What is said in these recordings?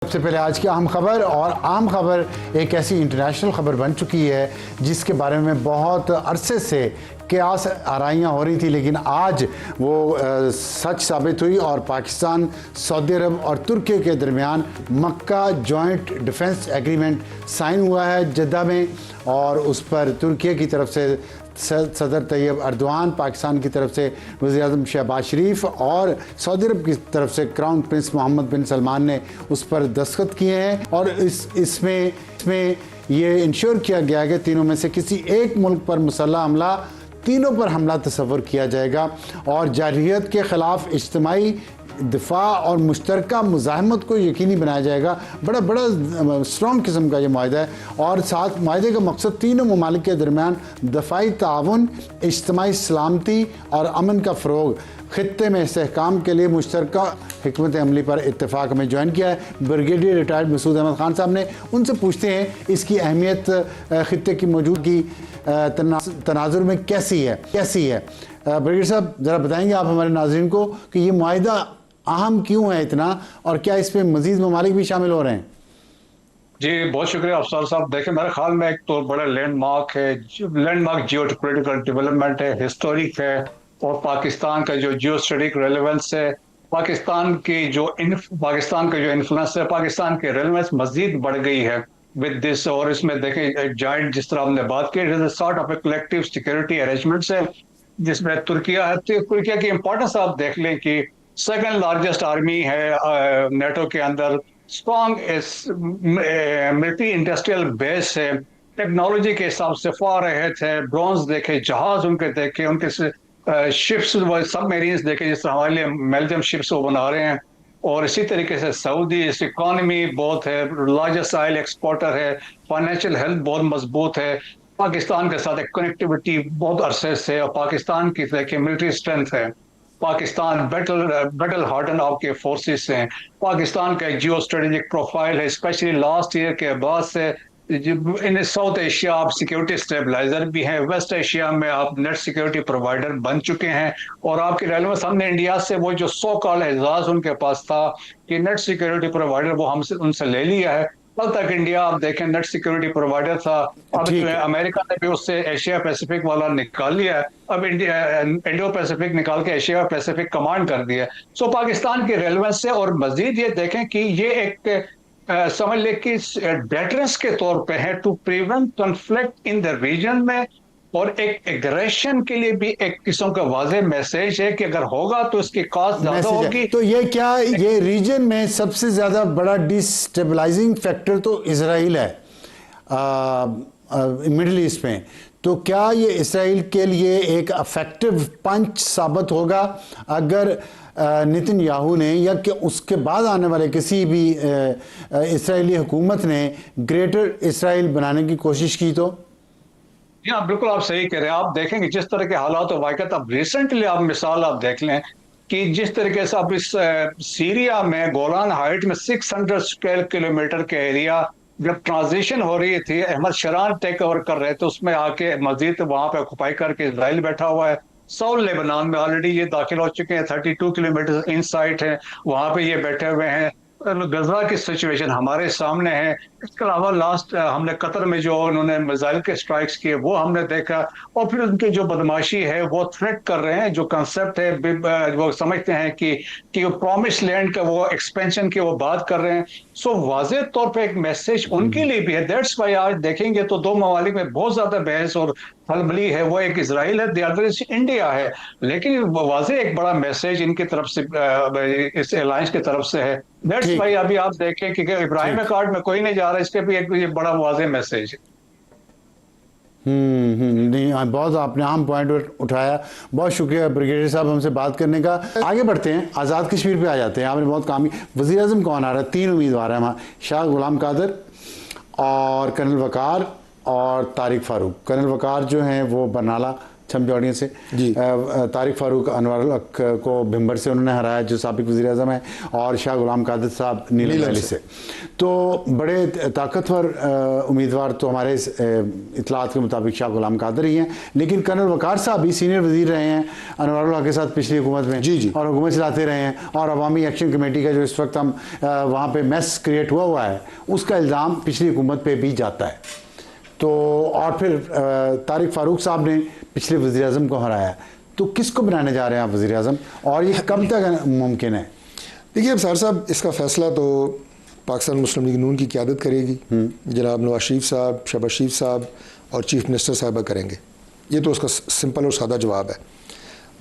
सबसे पहले आज की अहम खबर, और अहम खबर एक ऐसी इंटरनेशनल खबर बन चुकी है जिसके बारे में बहुत अरसे से कयास आराइयाँ हो रही थी, लेकिन आज वो सच साबित हुई और पाकिस्तान, सऊदी अरब और तुर्की के दरमियान मक्का जॉइंट डिफेंस एग्रीमेंट साइन हुआ है जद्दा में, और उस पर तुर्की की तरफ से सदर तैयब अर्दवान, पाकिस्तान की तरफ से वज़ीर आज़म शहबाज शरीफ और सऊदी अरब की तरफ से क्राउन प्रिंस मोहम्मद बिन सलमान ने उस पर दस्तखत किए हैं। और इसमें ये इंश्योर किया गया कि तीनों में से किसी एक मुल्क पर मुसल्लह हमला, तीनों पर हमला तस्वर किया जाएगा और जारहियत के ख़िलाफ़ इज्तिमाई दिफा और मुश्तरका मुज़ाहमत को यकीनी बनाया जाएगा। बड़ा स्ट्रॉन्ग किस्म का ये माहिदा है, और साथ माहिदे का मकसद तीनों ममालिक के दरमियान दफ़ाई ताउन, इज्तिमाई सलामती और अमन का फ़रोग, ख़ित्ते में इस्तेहकाम के लिए मुश्तरका हिकमत अमली पर इत्तेफाक में ज्वाइन किया है। ब्रिगेडियर रिटायर्ड मसूद अहमद खान साहब ने, उनसे पूछते हैं इसकी अहमियत ख़ित्ते की मौजूदगी तनाजुर में कैसी है। ब्रिगेडियर साहब, ज़रा बताएंगे आप हमारे नाज़रीन को कि ये माहिदा अहम क्यों है इतना, और क्या इसमें मजीद ममालिक भी शामिल हो रहे हैं? जी, बहुत शुक्रिया अफसर साहब। देखें, मेरे ख्याल में एक तो बड़ा लैंडमार्क है, लैंडमार्क जियोपॉलिटिकल डेवलपमेंट है, हिस्टोरिक है, और पाकिस्तान का जो जियो स्ट्रेटेजिक रेलेवेंस है, पाकिस्तान का जो इन्फ्लुएंस है, पाकिस्तान की रेलेवेंस मजीद बढ़ गई है विद दिस। और इसमें देखें जॉइंट, जिस तरह हमने बात की, sort of a collective security arrangements है जिसमें तुर्किया है। तुर्किया की इंपॉर्टेंस आप देख लें कि सेकंड लार्जेस्ट आर्मी है नेटो के अंदर, स्ट्रॉन्ग मिलिट्री इंडस्ट्रियल बेस है, टेक्नोलॉजी के हिसाब से फार अहेड है। ड्रोन्स देखे, जहाज उनके देखे, उनके शिप्स, सबमरीन्स देखे, जिस तरह हमारे लिए मेल्जियम शिप्स वो बना रहे हैं। और इसी तरीके से सऊदी, इस इकॉनमी बहुत है, लार्जेस्ट ऑयल एक्सपोर्टर है, फाइनेंशियल हेल्थ बहुत मजबूत है, पाकिस्तान के साथ एक कनेक्टिविटी बहुत अरसे से, और पाकिस्तान की देखिए मिलिट्री स्ट्रेंथ है, पाकिस्तान बैटल हार्डन आपके फोर्सेस हैं, पाकिस्तान का एक जियो स्ट्रेटेजिक प्रोफाइल है, स्पेशली लास्ट ईयर के बाद से इन साउथ एशिया आप सिक्योरिटी स्टेबलाइजर भी हैं, वेस्ट एशिया में आप नेट सिक्योरिटी प्रोवाइडर बन चुके हैं, और आपकी रेलेवेंस हमने इंडिया से वो जो सो कॉल्ड एजाज उनके पास था कि नेट सिक्योरिटी प्रोवाइडर, वो हमसे उनसे ले लिया है। कल तक इंडिया आप देखें नेट सिक्योरिटी प्रोवाइडर था, अब अमेरिका ने भी उससे एशिया पैसिफिक वाला निकाल लिया है, अब इंडो पैसिफिक निकाल के एशिया पैसिफिक कमांड कर दिया। सो पाकिस्तान की रेलेवेंस से, और मजीद ये देखें कि ये एक समझ ले कि डेटरेंस के तौर पे है to prevent conflict in the region में, और एक एग्रेशन के लिए भी एक किस्म का वाज़ेह मैसेज है कि अगर होगा तो इसकी कॉस्ट ज्यादा होगी। तो ये क्या, ये रीजन में सबसे ज्यादा बड़ा डिस्टेबलाइजिंग फैक्टर तो इजराइल है मिडिल ईस्ट में, तो क्या ये इसराइल के लिए एक अफेक्टिव पंच साबित होगा अगर नेतन्याहू ने या कि उसके बाद आने वाले किसी भी इसराइली हुकूमत ने ग्रेटर इसराइल बनाने की कोशिश की? तो जी हाँ, बिल्कुल आप सही कह रहे हैं। आप देखेंगे जिस तरह के हालात वाक़यात, अब रिसेंटली आप मिसाल आप देख लें कि जिस तरीके से अब इस सीरिया में गोलान हाइट में 600 स्क्वायर किलोमीटर के एरिया जब ट्रांजिशन हो रही थी, अहमद शरान टेक ओवर कर रहे थे, उसमें आके मजीद वहां पे ऑक्युपाई करके इजराइल बैठा हुआ है। साउथ लेबनान में ऑलरेडी ये दाखिल हो चुके हैं, 32 किलोमीटर इन साइट है, वहां पे ये बैठे हुए हैं। गजा की सिचुएशन हमारे सामने है। इसके अलावा लास्ट हमने कतर में जो उन्होंने मिसाइल के स्ट्राइक्स किए वो हमने देखा, और फिर उनकी जो बदमाशी है वो थ्रेट कर रहे हैं, जो कंसेप्ट है वो समझते हैं कि वो प्रॉमिस लैंड का वो एक्सपेंशन की वो बात कर रहे हैं। सो वाज़ेह तौर पे एक मैसेज उनके लिए भी है। दैट्स वाई आज देखेंगे तो दो ममालिक में बहुत ज्यादा बहस और खलबली है, वो एक इजराइल है, द अदर इज इंडिया है, लेकिन वाज़ेह एक बड़ा मैसेज इनकी तरफ से, इस अलायंस की तरफ से है। दैट्स वाई अभी आप देखें कि इब्राहिम कार्ड में कोई नहीं जा रहा, इसके भी एक ये बड़ा वाज़ेह मैसेज है। नहीं, बहुत आपने अहम पॉइंट उठाया, बहुत शुक्रिया ब्रिगेडियर साहब हमसे बात करने का। आगे बढ़ते हैं, आज़ाद कश्मीर पे आ जाते हैं। आपने बहुत काम की, वज़ीर आज़म कौन आ रहा है? 3 उम्मीदवार हैं वहाँ, शाह गुलाम कादर और कर्नल वकार और तारिक फारूक। कर्नल वकार जो हैं वो बरनाला छमचौड़ियों से, जी। तारिक फारूक अनवर हक को भिम्बर से उन्होंने हराया जो साबिक वज़ीर आज़म है, और शाह गुलाम कादर साहब नीलम वैली से। तो बड़े ताकतवर उम्मीदवार तो हमारे इतलात के मुताबिक शाह गुलाम कादर ही हैं, लेकिन कर्नल वकार साहब भी सीनियर वज़ीर रहे हैं अनवर हक के साथ पिछली हुकूमत में, जी। और हुकूमत चलाते रहे हैं, और अवामी एक्शन कमेटी का जो इस वक्त हम वहाँ पे मैस क्रिएट हुआ है उसका इल्ज़ाम पिछली हुकूमत पे भी जाता है। तो और फिर तारिक फारूक साहब ने पिछले वज़ीर आज़म को हराया, तो किसको बनाने जा रहे हैं आप वज़ीर आज़म, और ये कब तक मुमकिन है? देखिए अब साहब, इसका फ़ैसला तो पाकिस्तान मुस्लिम लीग नून की क़यादत करेगी, जनाब नवाज शरीफ साहब, शहबाज शरीफ साहब और चीफ मिनिस्टर साहबा करेंगे। ये तो उसका सिंपल और सादा जवाब है।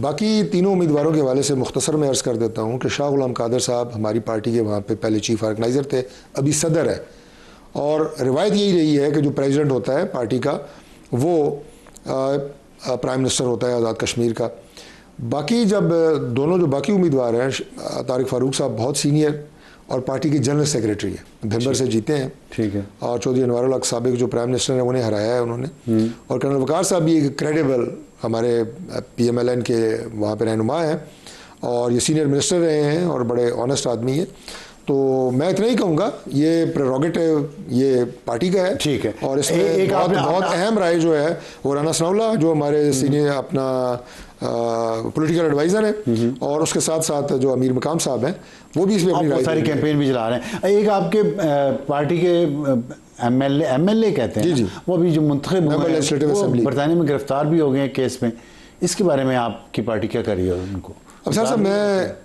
बाकी तीनों उम्मीदवारों के हवाले से मुख्तसर में अर्ज़ कर देता हूँ कि शाह गुलाम कादर साहब हमारी पार्टी के वहाँ पे पहले चीफ ऑर्गेनाइज़र थे, अभी सदर है, और रिवायत यही रही है कि जो प्रेसिडेंट होता है पार्टी का वो प्राइम मिनिस्टर होता है आज़ाद कश्मीर का। बाकी जब दोनों जो बाकी उम्मीदवार हैं, तारिक फारूक साहब बहुत सीनियर और पार्टी के जनरल सेक्रेटरी है, भिम्बर से जीते हैं, ठीक है, और चौधरी अनवर हक साबिक जो प्राइम मिनिस्टर हैं उन्हें हराया है उन्होंने, और कर्नल वकार साहब भी एक क्रेडिबल हमारे PMLN के वहाँ पे रहनुमा हैं, और ये सीनियर मिनिस्टर रहे हैं और बड़े ऑनेस्ट आदमी हैं। तो मैं इतना ही कहूँगा, ये प्रेरोगेटिव ये पार्टी का है, ठीक है, और इसमें बहुत अहम राय जो है वो राना सनाउल्लाह जो हमारे सीनियर अपना पॉलिटिकल एडवाइज़र है, और उसके साथ साथ जो अमीर मकाम साहब हैं वो भी इसमें अपनी सारी कैंपेन भी चला रहे हैं। एक आपके पार्टी के MLA कहते हैं, जी, वो अभी जो मुंतखब हुए हैं वो बरतानिया में गिरफ्तार भी हो गए हैं केस में, इसके बारे में आपकी पार्टी क्या कर रही है उनको? अब साहब मैं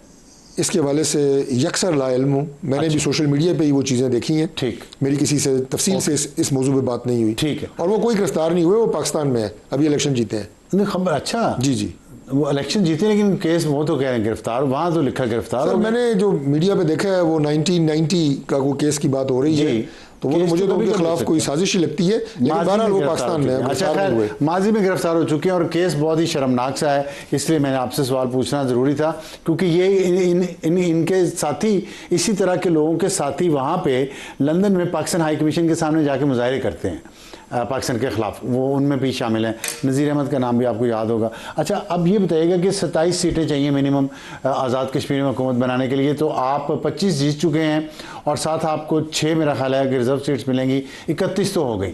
इसके हवाले से यकसर ला इल्म हूँ, मैंने भी सोशल मीडिया पे ही वो चीज़ें देखी हैं, ठीक, मेरी मेरी किसी से तफसील से इस मौजू पे बात नहीं हुई, ठीक है, और वो कोई गिरफ्तार नहीं हुए, वो पाकिस्तान में है, अभी इलेक्शन जीते हैं। खबर, अच्छा जी, वो इलेक्शन जीते, लेकिन केस वो तो कह रहे हैं गिरफ्तार, वहाँ तो लिखा गिरफ्तार। सर मैंने जो मीडिया पे देखा है वो 1990 का कोई केस की बात हो रही है, तो वो मुझे तो उनके खिलाफ कोई साजिश ही लगती है, लेकिन बहरहाल वो पाकिस्तान में है। अच्छा खैर, माजी में गिरफ्तार हो चुके हैं और केस बहुत ही शर्मनाक सा है, इसलिए मैंने आपसे सवाल पूछना ज़रूरी था, क्योंकि ये इनके साथी, इसी तरह के लोगों के साथी वहाँ पे लंदन में पाकिस्तान हाई कमीशन के सामने जाके मुजाहरे करते हैं पाकिस्तान के ख़िलाफ़, वो उनमें भी शामिल हैं। नज़ीर अहमद का नाम भी आपको याद होगा। अच्छा, अब ये बताइएगा कि 27 सीटें चाहिए मिनिमम आज़ाद कश्मीर में हुकूमत बनाने के लिए, तो आप 25 जीत चुके हैं, और साथ आपको 6 मेरा ख्याल है कि रिजर्व सीट्स मिलेंगी, 31 तो हो गई।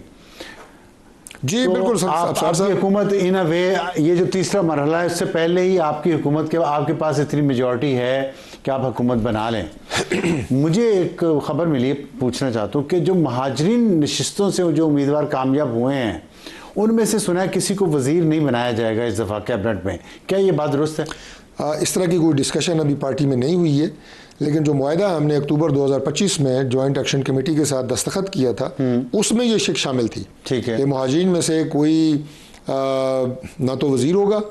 जी तो बिल्कुल, आपकी हुकूमत इन अ वे, ये जो तीसरा मरहला है उससे पहले ही आपकी हुकूमत के आपके पास इतनी मेजॉरिटी है कि आप हुकूमत बना लें। मुझे एक ख़बर मिली, पूछना चाहता हूँ कि जो महाजरीन नशिस्तों से जो उम्मीदवार कामयाब हुए हैं उनमें से सुना है किसी को वज़ीर नहीं बनाया जाएगा इस दफ़ा कैबिनेट में, क्या ये बात दुरुस्त है? इस तरह की कोई डिस्कशन अभी पार्टी में नहीं हुई है, लेकिन जो मुआहदा हमने अक्टूबर 2025 में जॉइंट एक्शन कमेटी के साथ दस्तखत किया था उसमें ये शिक शामिल थी, ठीक है, कि मुहाजिरीन में से कोई ना तो वज़ीर होगा,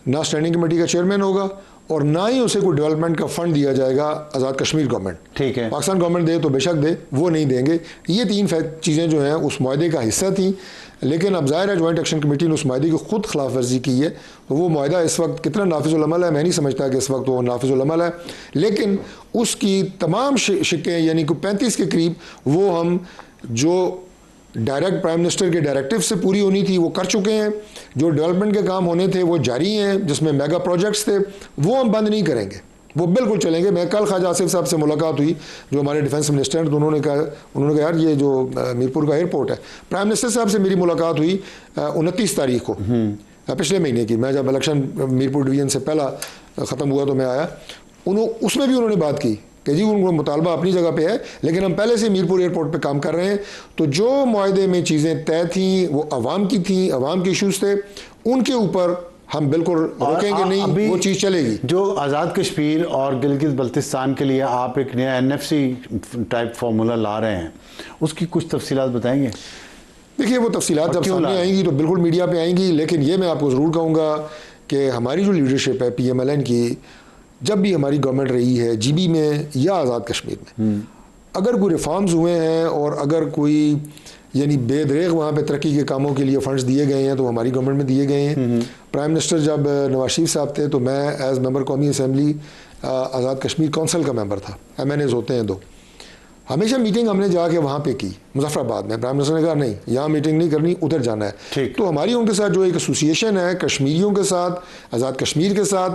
ना स्टैंडिंग कमेटी का चेयरमैन होगा, और ना ही उसे कोई डेवलपमेंट का फंड दिया जाएगा आज़ाद कश्मीर गवर्नमेंट। ठीक है, पाकिस्तान गवर्नमेंट दे तो बेशक दे, वो नहीं देंगे। ये 3 चीज़ें जो हैं उस मुआहदे का हिस्सा थी, लेकिन अब ज़ाहिर है जॉइंट एक्शन कमेटी ने उस मुआहदे की खुद खिलाफ वर्जी की है, तो वो मुआहदा इस वक्त कितना नाफिजुल अमल है मैं नहीं समझता कि इस वक्त वो नाफिजुल अमल है, लेकिन उसकी तमाम शिकें यानी कि 35 के करीब वो हम जो डायरेक्ट प्राइम मिनिस्टर के डायरेक्टिव से पूरी होनी थी वो कर चुके हैं, जो डेवलपमेंट के काम होने थे वो जारी हैं, जिसमें मेगा प्रोजेक्ट्स थे वो हम बंद नहीं करेंगे, वो बिल्कुल चलेंगे। मैं कल ख्वाजा आसिफ साहब से मुलाकात हुई जो हमारे डिफेंस मिनिस्टर हैं, तो उन्होंने कहा यार ये जो मीरपुर का एयरपोर्ट है, प्राइम मिनिस्टर साहब से मेरी मुलाकात हुई 29 तारीख को पिछले महीने की, मैं जब इलेक्शन मीरपुर डिवीज़न से पहला ख़त्म हुआ तो मैं आया, उसमें भी उन्होंने बात की कि जी उनको मुतालबा अपनी जगह पे है, लेकिन हम पहले से मीरपुर एयरपोर्ट पे काम कर रहे हैं। तो जो मुआहदे में चीज़ें तय थी वो अवाम की थी, अवाम के इशूज़ थे, उनके ऊपर हम बिल्कुल रोकेंगे नहीं, वो चीज़ चलेगी। जो आज़ाद कश्मीर और गिलगित बल्तिस्तान के लिए आप एक नया NFC टाइप फार्मूला ला रहे हैं, उसकी कुछ तफसीलात बताएंगे? देखिए वो तफसीलात जब सामने आएंगी तो बिल्कुल मीडिया पे आएंगी, लेकिन ये मैं आपको ज़रूर कहूँगा कि हमारी जो लीडरशिप है PMLN की, जब भी हमारी गवर्नमेंट रही है GB में या आज़ाद कश्मीर में, अगर कोई रिफॉर्म्स हुए हैं और अगर कोई यानी बेदरेग वहाँ पे तरक्की के कामों के लिए फंड्स दिए गए हैं तो हमारी गवर्नमेंट में दिए गए हैं। प्राइम मिनिस्टर जब नवाज शरीफ साहब थे तो मैं एज मेंबर कौमी असम्बली आज़ाद कश्मीर कौंसिल का मेंबर था, MNAs होते हैं 2, हमेशा मीटिंग हमने जाके वहाँ पे की मुजफ्फराबाद में। प्राइम मिनिस्टर ने कहा नहीं, यहाँ मीटिंग नहीं करनी, उधर जाना है। ठीक। तो हमारी उनके साथ जो एक एसोसिएशन है कश्मीरियों के साथ, आज़ाद कश्मीर के साथ,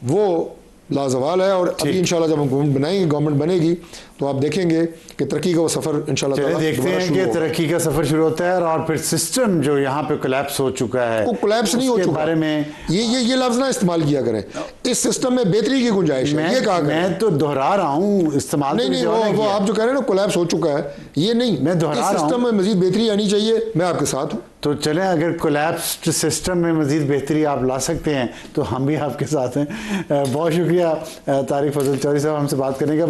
वो लाजवाल है। और अभी इंशाल्लाह जब हम गवर्नमेंट बनाएंगे, गवर्नमेंट बनेगी, तो आप देखेंगे कि तरक्की का वो सफ़र इंशाल्लाह चलिए ताला देखते दोबारा हैं शुरू कि होगा। तरक्की का सफर शुरू होता है और फिर सिस्टम जो यहाँ पे कोलैप्स हो चुका है, वो कोलैप्स नहीं हो उसके चुका बारे में ये लफ्ज़ ना इस्तेमाल किया करें। इस सिस्टम में बेहतरी की गुंजाइश है, ये कहा करें। मैं तो दोहरा रहा हूँ, इस्तेमाल नहीं तो नहीं, किसी और ने वो किया। आप जो कह रहे हैं ना कोलैप्स हो चुका है, ये नहीं। मैं दोहरा इस रहा हूं। सिस्टम में मजीद बेहतरी आनी चाहिए, मैं आपके साथ हूँ। तो चलें, अगर कोलैप्स्ड सिस्टम में मजीद बेहतरी आप ला सकते हैं तो हम भी आपके साथ हैं। बहुत शुक्रिया तारिक फजल चौधरी साहब हमसे बात करने का।